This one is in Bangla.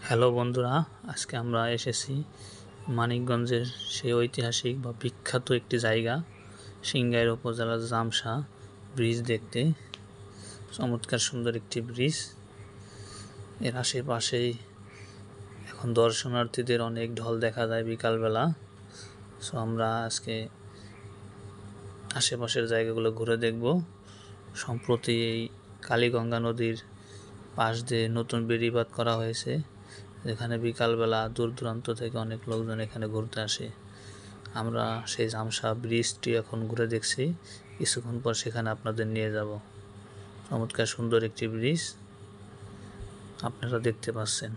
হ্যালো বন্ধুরা, আজকে আমরা এসেছি মানিকগঞ্জের সেই ঐতিহাসিক বা বিখ্যাত একটি জায়গা সিংগাইর উপজেলার জামসা ব্রিজ দেখতে। চমৎকার সুন্দর একটি ব্রিজ। এর আশেপাশেই এখন দর্শনার্থীদের অনেক ঢল দেখা যায় বিকালবেলা। আমরা আজকে আশেপাশের জায়গাগুলো ঘুরে দেখব। সম্প্রতি এই কালীগঙ্গা নদীর পাশ দিয়ে নতুন বেড়িবাঁধ করা হয়েছে, যেখানে বিকালবেলা দূর দূরান্ত থেকে অনেক লোকজন এখানে ঘুরতে আসে। আমরা সেই জামসা ব্রিজটি এখন ঘুরে দেখছি, কিছুক্ষণ পর সেখানে আপনাদের নিয়ে যাব। চমৎকার সুন্দর একটি ব্রিজ আপনারা দেখতে পাচ্ছেন।